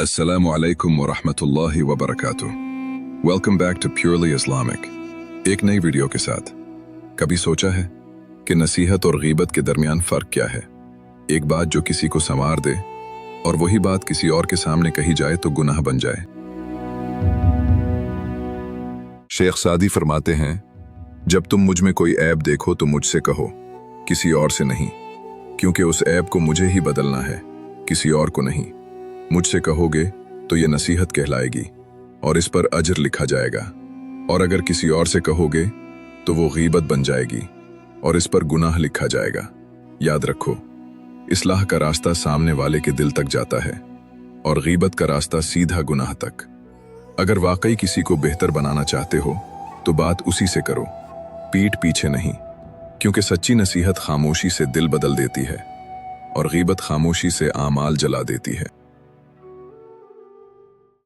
Assalamu alaikum wa rahmatullahi wa barakatuh. Welcome back to Purely Islamic. एक नई video के साथ। कभी सोचा है कि नसीहत और गीबत के दरमियान फ़र्क क्या है? एक बात जो किसी को संवार दे और वही बात किसी और के सामने कही जाए तो गुनाह बन जाए। शेख सादी फरमाते हैं, जब तुम मुझ में कोई ऐब देखो तो मुझसे कहो, किसी और से नहीं, क्योंकि उस ऐब को मुझे ही बदलना है, किसी और को नहीं। मुझसे कहोगे तो ये नसीहत कहलाएगी और इस पर अजर लिखा जाएगा, और अगर किसी और से कहोगे तो वो गीबत बन जाएगी और इस पर गुनाह लिखा जाएगा। याद रखो, इस्लाह का रास्ता सामने वाले के दिल तक जाता है और गीबत का रास्ता सीधा गुनाह तक। अगर वाकई किसी को बेहतर बनाना चाहते हो तो बात उसी से करो, पीठ पीछे नहीं, क्योंकि सच्ची नसीहत खामोशी से दिल बदल देती है और गीबत खामोशी से आमाल जला देती है।